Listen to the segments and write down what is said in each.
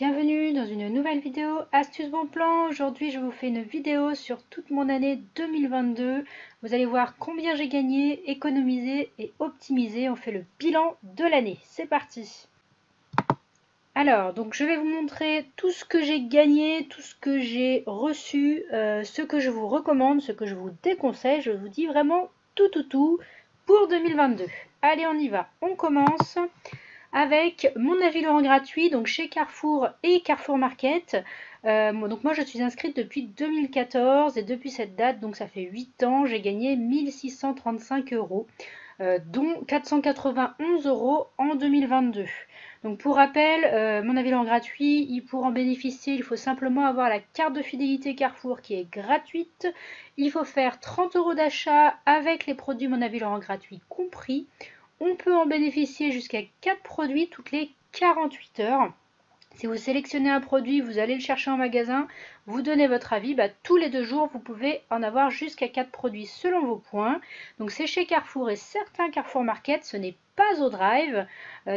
Bienvenue dans une nouvelle vidéo Astuce Bon Plan. Aujourd'hui, je vous fais une vidéo sur toute mon année 2022. Vous allez voir combien j'ai gagné, économisé et optimisé. On fait le bilan de l'année. C'est parti. Alors, donc je vais vous montrer tout ce que j'ai gagné, tout ce que j'ai reçu, ce que je vous recommande, ce que je vous déconseille. Je vous dis vraiment tout pour 2022. Allez, on y va. On commence avec mon avis Laurent gratuit, donc chez Carrefour et Carrefour Market. Donc moi je suis inscrite depuis 2014 et depuis cette date, donc ça fait 8 ans, j'ai gagné 1635 euros, dont 491 euros en 2022. Donc pour rappel, mon avis Laurent gratuit, pour en bénéficier, il faut simplement avoir la carte de fidélité Carrefour qui est gratuite. Il faut faire 30 euros d'achat avec les produits mon avis Laurent gratuit compris. On peut en bénéficier jusqu'à 4 produits toutes les 48 heures. Si vous sélectionnez un produit, vous allez le chercher en magasin, vous donnez votre avis, tous les 2 jours, vous pouvez en avoir jusqu'à 4 produits selon vos points. Donc c'est chez Carrefour et certains Carrefour Market, ce n'est pas au drive.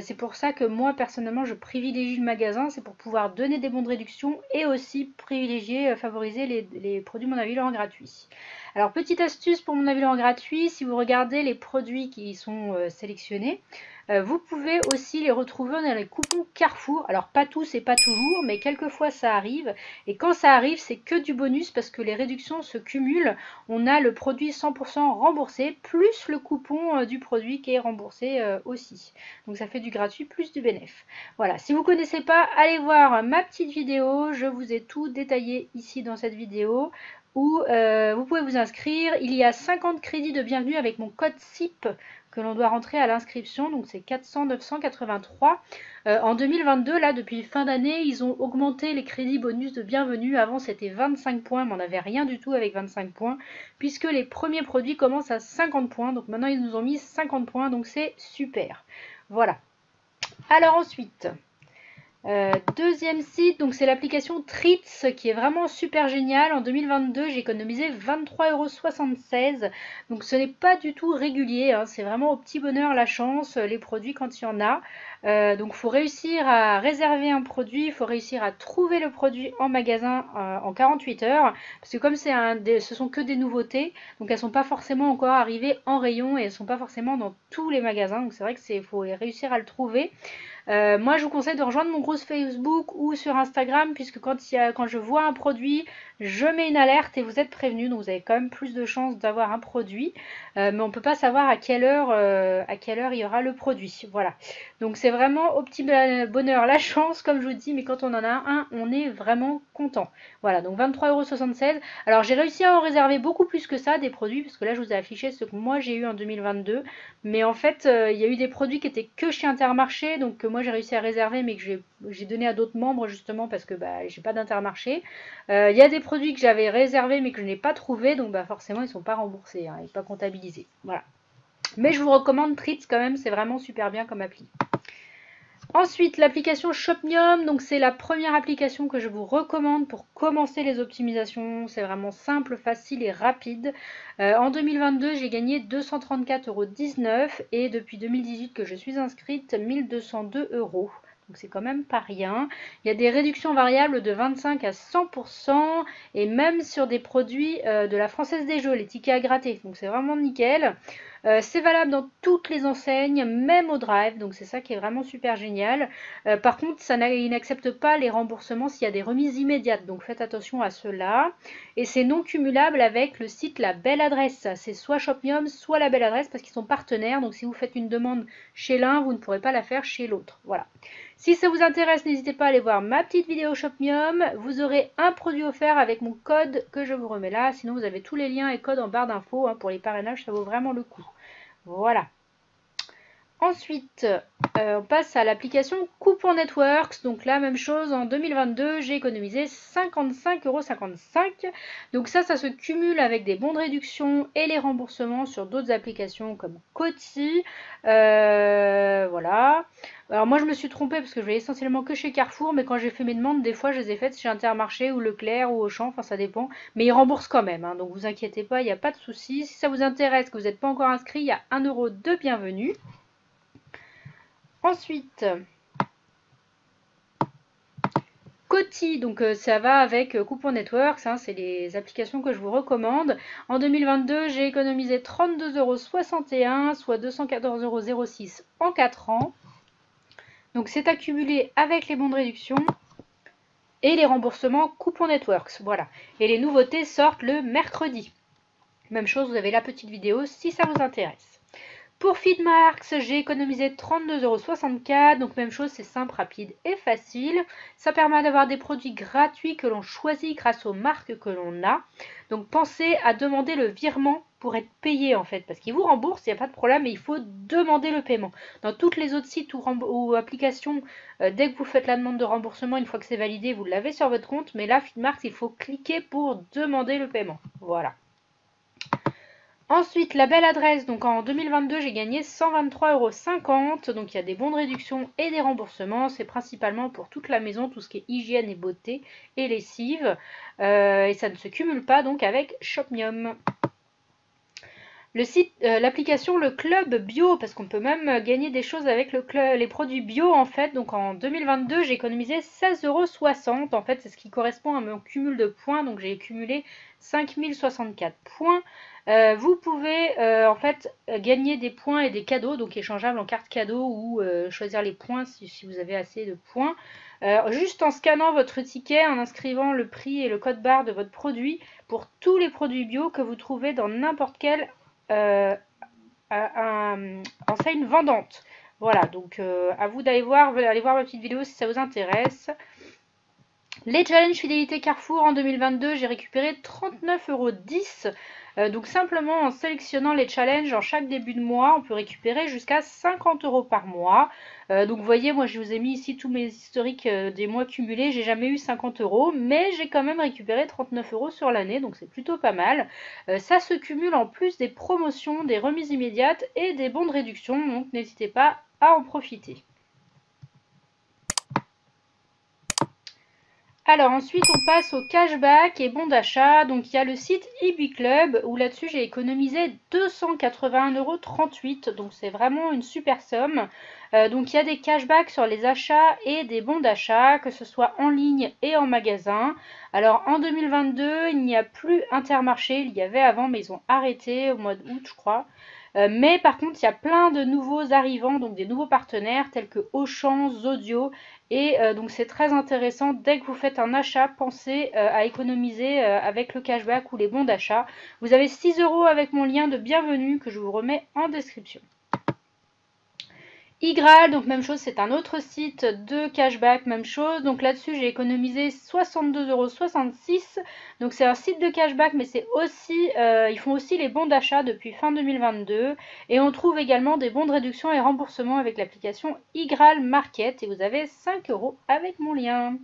C'est pour ça que moi, personnellement, je privilégie le magasin. C'est pour pouvoir donner des bons de réduction et aussi privilégier, favoriser les produits Mon Avis Laurent gratuits. Alors, petite astuce pour Mon Avis Laurent gratuit, si vous regardez les produits qui sont sélectionnés, vous pouvez aussi les retrouver dans les coupons Carrefour. Alors pas tous et pas toujours, mais quelquefois ça arrive. Et quand ça arrive, c'est que du bonus parce que les réductions se cumulent. On a le produit 100% remboursé, plus le coupon du produit qui est remboursé aussi. Donc ça fait du gratuit plus du bénéf. Voilà, si vous ne connaissez pas, allez voir ma petite vidéo. Je vous ai tout détaillé ici dans cette vidéo où vous pouvez vous inscrire. Il y a 50 crédits de bienvenue avec mon code SIP que l'on doit rentrer à l'inscription, donc c'est 400 983. En 2022, là, depuis fin d'année, ils ont augmenté les crédits bonus de bienvenue. Avant, c'était 25 points, mais on n'avait rien du tout avec 25 points, puisque les premiers produits commencent à 50 points. Donc maintenant, ils nous ont mis 50 points, donc c'est super. Voilà. Alors ensuite... deuxième site, donc c'est l'application Treats qui est vraiment super géniale. En 2022, j'ai économisé 23,76 €. Donc ce n'est pas du tout régulier, hein. C'est vraiment au petit bonheur la chance, les produits quand il y en a. Donc il faut réussir à réserver un produit, il faut réussir à trouver le produit en magasin en 48 heures. Parce que comme ce sont que des nouveautés, donc elles ne sont pas forcément encore arrivées en rayon et elles ne sont pas forcément dans tous les magasins. Donc c'est vrai qu'il faut réussir à le trouver. Moi, je vous conseille de rejoindre mon groupe Facebook ou sur Instagram, puisque quand je vois un produit, je mets une alerte et vous êtes prévenus. Donc, vous avez quand même plus de chances d'avoir un produit. Mais on ne peut pas savoir à quelle heure il y aura le produit. Voilà. Donc, c'est vraiment au petit bonheur la chance, comme je vous dis. Mais quand on en a un, on est vraiment content. Voilà. Donc, 23,76 €. Alors, j'ai réussi à en réserver beaucoup plus que ça, des produits, parce que là, je vous ai affiché ce que moi, j'ai eu en 2022. Mais en fait, il y a eu des produits qui étaient que chez Intermarché, donc que moi j'ai réussi à réserver, mais que j'ai donné à d'autres membres justement parce que j'ai pas d'Intermarché. Il y a des produits que j'avais réservés mais que je n'ai pas trouvé, donc forcément ils sont pas remboursés et pas comptabilisés. Voilà. Mais je vous recommande Treats quand même, c'est vraiment super bien comme appli. Ensuite, l'application Shopnium, donc c'est la première application que je vous recommande pour commencer les optimisations. C'est vraiment simple, facile et rapide. En 2022, j'ai gagné 234,19 € et depuis 2018 que je suis inscrite, 1202 €. Donc c'est quand même pas rien. Il y a des réductions variables de 25 à 100% et même sur des produits de la Française des Jeux, les tickets à gratter. Donc c'est vraiment nickel. C'est valable dans toutes les enseignes, même au drive, donc c'est ça qui est vraiment super génial. Par contre, il n'accepte pas les remboursements s'il y a des remises immédiates, donc faites attention à cela. Et c'est non cumulable avec le site La Belle Adresse. C'est soit Shopnium, soit La Belle Adresse parce qu'ils sont partenaires, donc si vous faites une demande chez l'un, vous ne pourrez pas la faire chez l'autre. Voilà. Si ça vous intéresse, n'hésitez pas à aller voir ma petite vidéo Shopnium. Vous aurez un produit offert avec mon code que je vous remets là. Sinon, vous avez tous les liens et codes en barre d'infos. Pour les parrainages, ça vaut vraiment le coup. Voilà. Ensuite, on passe à l'application Coupon Networks. Donc la même chose, en 2022, j'ai économisé 55,55 €. Donc ça se cumule avec des bons de réduction et les remboursements sur d'autres applications comme Coty. Voilà. Alors moi je me suis trompée parce que je vais essentiellement que chez Carrefour, mais quand j'ai fait mes demandes, des fois je les ai faites chez Intermarché ou Leclerc ou Auchan, enfin ça dépend. Mais ils remboursent quand même, hein, donc vous inquiétez pas, il n'y a pas de souci. Si ça vous intéresse, que vous n'êtes pas encore inscrit, il y a 1 € de bienvenue. Ensuite, Coty, donc ça va avec Coupon Networks, hein, c'est les applications que je vous recommande. En 2022, j'ai économisé 32,61 €, soit 214,06 € en 4 ans. Donc c'est accumulé avec les bons de réduction et les remboursements Coupon Networks. Voilà. Et les nouveautés sortent le mercredi. Même chose, vous avez la petite vidéo si ça vous intéresse. Pour Feedmarks, j'ai économisé 32,64 €, donc même chose, c'est simple, rapide et facile. Ça permet d'avoir des produits gratuits que l'on choisit grâce aux marques que l'on a. Donc pensez à demander le virement pour être payé en fait, parce qu'ils vous remboursent, il n'y a pas de problème, mais il faut demander le paiement. Dans tous les autres sites ou applications, dès que vous faites la demande de remboursement, une fois que c'est validé, vous l'avez sur votre compte, mais là, Feedmarks, il faut cliquer pour demander le paiement. Voilà. Ensuite, la belle adresse, donc en 2022, j'ai gagné 123,50 €, donc il y a des bons de réduction et des remboursements, c'est principalement pour toute la maison, tout ce qui est hygiène et beauté et lessive, et ça ne se cumule pas donc avec Shopmium. Le site, l'application Le Club Bio, parce qu'on peut même gagner des choses avec les produits bio en fait. Donc en 2022, j'ai économisé 16,60 €. En fait, c'est ce qui correspond à mon cumul de points. Donc j'ai cumulé 5064 points. Vous pouvez en fait gagner des points et des cadeaux, donc échangeables en cartes cadeaux ou choisir les points si vous avez assez de points. Juste en scannant votre ticket, en inscrivant le prix et le code barre de votre produit pour tous les produits bio que vous trouvez dans n'importe quel enseigne vendante. Voilà, donc à vous d'aller voir ma petite vidéo si ça vous intéresse. Les challenges fidélité Carrefour en 2022, j'ai récupéré 39,10 €. Donc simplement en sélectionnant les challenges en chaque début de mois, on peut récupérer jusqu'à 50 € par mois. Donc vous voyez, moi je vous ai mis ici tous mes historiques des mois cumulés, j'ai jamais eu 50 €, mais j'ai quand même récupéré 39 € sur l'année, donc c'est plutôt pas mal. Ça se cumule en plus des promotions, des remises immédiates et des bons de réduction, donc n'hésitez pas à en profiter. Alors ensuite on passe au cashback et bons d'achat. Donc il y a le site eBay où là-dessus j'ai économisé 281,38 €. Donc c'est vraiment une super somme. Donc il y a des cashbacks sur les achats et des bons d'achat, que ce soit en ligne et en magasin. Alors en 2022 il n'y a plus Intermarché, il y avait avant mais ils ont arrêté au mois d'août je crois. Mais par contre, il y a plein de nouveaux arrivants, donc des nouveaux partenaires tels que Auchan, Zodio. Et donc c'est très intéressant, dès que vous faites un achat, pensez à économiser avec le cashback ou les bons d'achat. Vous avez 6 € avec mon lien de bienvenue que je vous remets en description. Igral, donc même chose, c'est un autre site de cashback, même chose. Donc là-dessus, j'ai économisé 62,66 €. Donc c'est un site de cashback, mais c'est aussi, ils font aussi les bons d'achat depuis fin 2022. Et on trouve également des bons de réduction et remboursement avec l'application Igral Market. Et vous avez 5 € avec mon lien.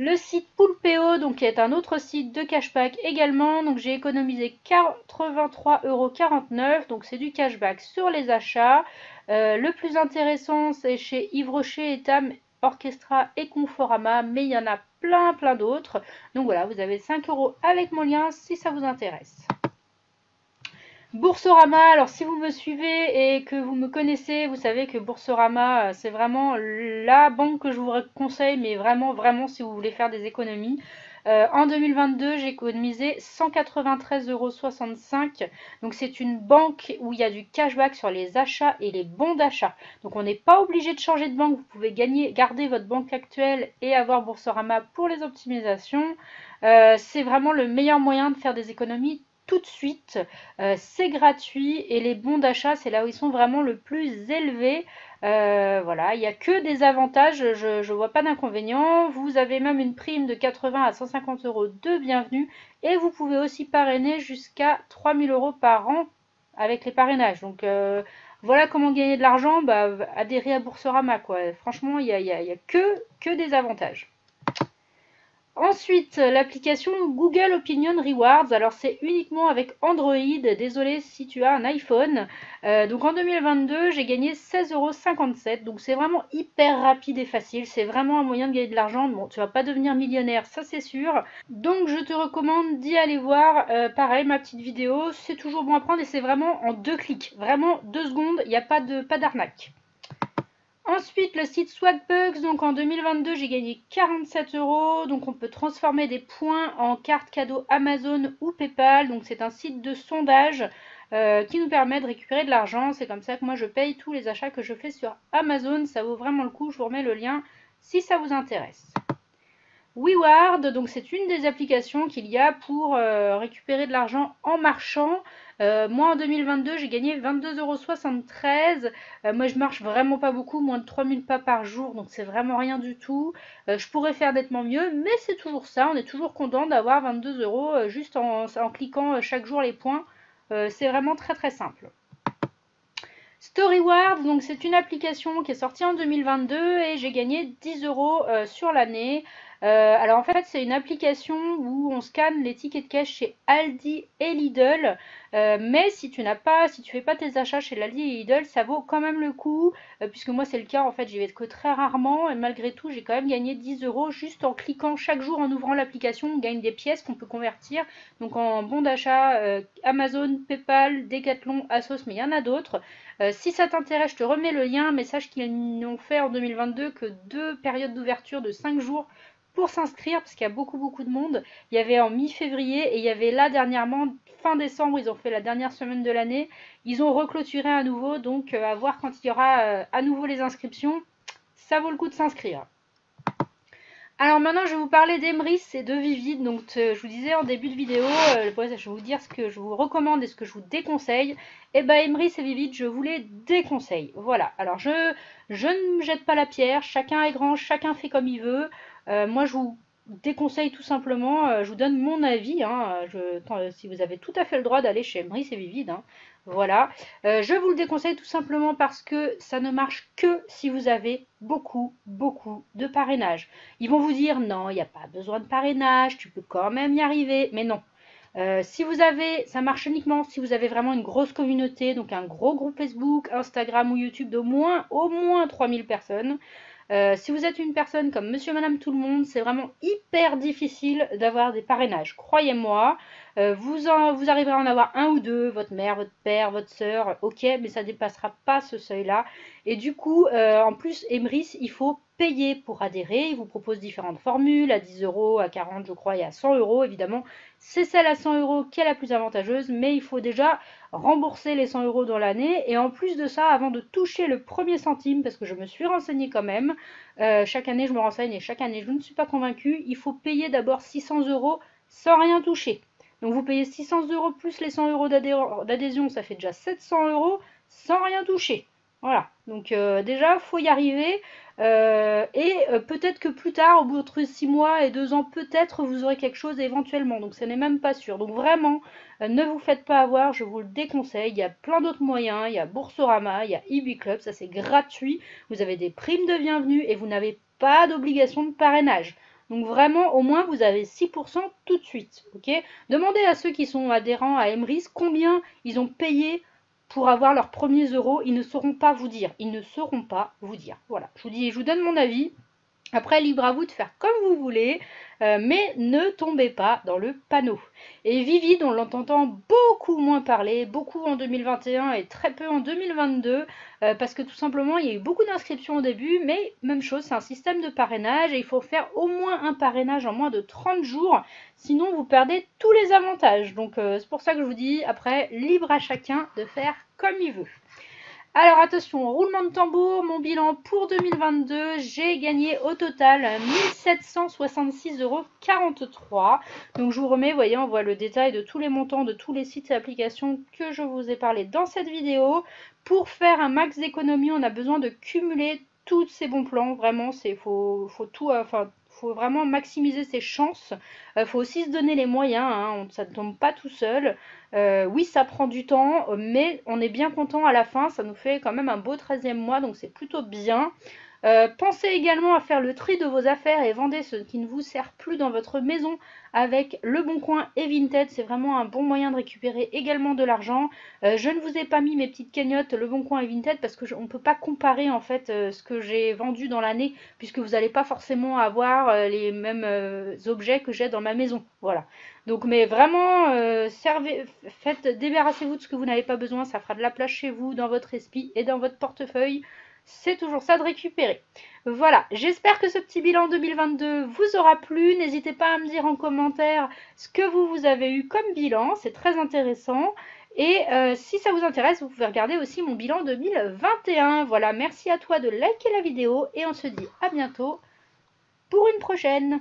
Le site Poulpeo, donc qui est un autre site de cashback également, donc j'ai économisé 83,49 €, donc c'est du cashback sur les achats. Le plus intéressant c'est chez Yves Rocher, Etam, Orchestra et Conforama, mais il y en a plein d'autres. Donc voilà, vous avez 5 € avec mon lien si ça vous intéresse. Boursorama, alors si vous me suivez et que vous me connaissez, vous savez que Boursorama, c'est vraiment la banque que je vous conseille, mais vraiment si vous voulez faire des économies. En 2022, j'ai économisé 193,65 €. Donc c'est une banque où il y a du cashback sur les achats et les bons d'achat. Donc on n'est pas obligé de changer de banque, vous pouvez garder votre banque actuelle et avoir Boursorama pour les optimisations. C'est vraiment le meilleur moyen de faire des économies tout de suite. C'est gratuit et les bons d'achat, c'est là où ils sont vraiment le plus élevés. Voilà, il n'y a que des avantages, je ne vois pas d'inconvénients. Vous avez même une prime de 80 à 150 € de bienvenue et vous pouvez aussi parrainer jusqu'à 3000 € par an avec les parrainages. Donc voilà comment gagner de l'argent, adhérer à Boursorama quoi. Franchement, il n'y a que des avantages. Ensuite, l'application Google Opinion Rewards. Alors, c'est uniquement avec Android. Désolé si tu as un iPhone. Donc, en 2022, j'ai gagné 16,57 €. Donc, c'est vraiment hyper rapide et facile. C'est vraiment un moyen de gagner de l'argent. Bon, tu vas pas devenir millionnaire, ça c'est sûr. Donc, je te recommande d'y aller voir. Pareil, ma petite vidéo. C'est toujours bon à prendre et c'est vraiment en 2 clics. Vraiment 2 secondes. Il n'y a pas d'arnaque. Ensuite, le site Swagbucks, donc en 2022, j'ai gagné 47 €. Donc on peut transformer des points en cartes cadeaux Amazon ou PayPal. Donc c'est un site de sondage qui nous permet de récupérer de l'argent. C'est comme ça que moi je paye tous les achats que je fais sur Amazon. Ça vaut vraiment le coup. Je vous remets le lien si ça vous intéresse. WeWard, donc c'est une des applications qu'il y a pour récupérer de l'argent en marchant. Moi en 2022 j'ai gagné 22,73 €. Moi je marche vraiment pas beaucoup, moins de 3000 pas par jour, donc c'est vraiment rien du tout. Je pourrais faire nettement mieux, mais c'est toujours ça, on est toujours content d'avoir 22 € juste en cliquant chaque jour les points. C'est vraiment très très simple. Storyward, donc c'est une application qui est sortie en 2022 et j'ai gagné 10 € sur l'année. Alors en fait c'est une application où on scanne les tickets de cash chez Aldi et Lidl, mais si tu fais pas tes achats chez l'Aldi et Lidl, ça vaut quand même le coup, puisque moi c'est le cas, en fait j'y vais que très rarement et malgré tout j'ai quand même gagné 10 € juste en cliquant chaque jour en ouvrant l'application. On gagne des pièces qu'on peut convertir donc en bons d'achat Amazon, PayPal, Decathlon, Asos, mais il y en a d'autres. Si ça t'intéresse, je te remets le lien, mais sache qu'ils n'ont fait en 2022 que 2 périodes d'ouverture de 5 jours pour s'inscrire, parce qu'il y a beaucoup de monde. Il y avait en mi-février et il y avait là dernièrement, fin décembre, ils ont fait la dernière semaine de l'année. Ils ont reclôturé à nouveau, donc à voir quand il y aura à nouveau les inscriptions. Ça vaut le coup de s'inscrire. Alors maintenant, je vais vous parler d'Emrys et de Vivid. Donc, je vous disais en début de vidéo, je vais vous dire ce que je vous recommande et ce que je vous déconseille. Et ben, Emrys et Vivid, je vous les déconseille. Voilà. Alors, je ne me jette pas la pierre. Chacun est grand, chacun fait comme il veut. Moi, je vous déconseille tout simplement. Je vous donne mon avis. Hein, si vous avez tout à fait le droit d'aller chez Emrys et Vivid. Hein. Voilà, je vous le déconseille tout simplement parce que ça ne marche que si vous avez beaucoup de parrainage. Ils vont vous dire non, il n'y a pas besoin de parrainage, tu peux quand même y arriver, mais non. Ça marche uniquement si vous avez vraiment une grosse communauté, donc un gros groupe Facebook, Instagram ou YouTube d'au moins 3000 personnes. Si vous êtes une personne comme monsieur, madame, tout le monde, c'est vraiment hyper difficile d'avoir des parrainages. Croyez-moi, vous arriverez à en avoir un ou deux, votre mère, votre père, votre soeur, ok, mais ça ne dépassera pas ce seuil-là. Et du coup, en plus, Emrys, il faut payer pour adhérer. Il vous propose différentes formules, à 10 €, à 40 je crois, et à 100 € évidemment. C'est celle à 100 € qui est la plus avantageuse, mais il faut déjà rembourser les 100 € dans l'année. Et en plus de ça, avant de toucher le premier centime, parce que je me suis renseignée quand même, chaque année je me renseigne et chaque année je ne suis pas convaincue, il faut payer d'abord 600 € sans rien toucher. Donc vous payez 600 € plus les 100 € d'adhésion, ça fait déjà 700 € sans rien toucher. Voilà, donc déjà, il faut y arriver. Peut-être que plus tard, au bout de 6 mois et 2 ans, peut-être vous aurez quelque chose éventuellement. Donc ce n'est même pas sûr. Donc vraiment, ne vous faites pas avoir, je vous le déconseille. Il y a plein d'autres moyens. Il y a Boursorama, il y a eBay ça c'est gratuit. Vous avez des primes de bienvenue et vous n'avez pas d'obligation de parrainage. Donc vraiment, au moins, vous avez 6% tout de suite. Ok, demandez à ceux qui sont adhérents à Emrys combien ils ont payé pour avoir leurs premiers euros. Ils ne sauront pas vous dire. Ils ne sauront pas vous dire. Voilà, je vous donne mon avis. Après, libre à vous de faire comme vous voulez, mais ne tombez pas dans le panneau. Et Vivid, on l'entend beaucoup moins parler, beaucoup en 2021 et très peu en 2022, parce que tout simplement, il y a eu beaucoup d'inscriptions au début, mais même chose, c'est un système de parrainage et il faut faire au moins un parrainage en moins de 30 jours, sinon vous perdez tous les avantages. Donc c'est pour ça que je vous dis, après, libre à chacun de faire comme il veut. Alors attention, roulement de tambour, mon bilan pour 2022, j'ai gagné au total 1766,43 €. Donc je vous remets, vous voyez, on voit le détail de tous les montants de tous les sites et applications que je vous ai parlé dans cette vidéo. Pour faire un max d'économie, on a besoin de cumuler tous ces bons plans. Vraiment, faut vraiment maximiser ses chances. Faut aussi se donner les moyens, hein, ça ne tombe pas tout seul. Oui, ça prend du temps, mais on est bien content à la fin. Ça nous fait quand même un beau 13e mois, donc c'est plutôt bien. Pensez également à faire le tri de vos affaires et vendez ce qui ne vous sert plus dans votre maison avec Le Bon Coin et Vinted. C'est vraiment un bon moyen de récupérer également de l'argent. Je ne vous ai pas mis mes petites cagnottes Le Bon Coin et Vinted parce qu'on ne peut pas comparer en fait ce que j'ai vendu dans l'année, puisque vous n'allez pas forcément avoir les mêmes objets que j'ai dans ma maison. Voilà. Donc mais vraiment, débarrassez-vous de ce que vous n'avez pas besoin. Ça fera de la place chez vous, dans votre esprit et dans votre portefeuille. c'est toujours ça de récupérer. Voilà, j'espère que ce petit bilan 2022 vous aura plu. N'hésitez pas à me dire en commentaire ce que vous avez eu comme bilan, c'est très intéressant. Et si ça vous intéresse, vous pouvez regarder aussi mon bilan 2021. Voilà, merci à toi de liker la vidéo et on se dit à bientôt pour une prochaine.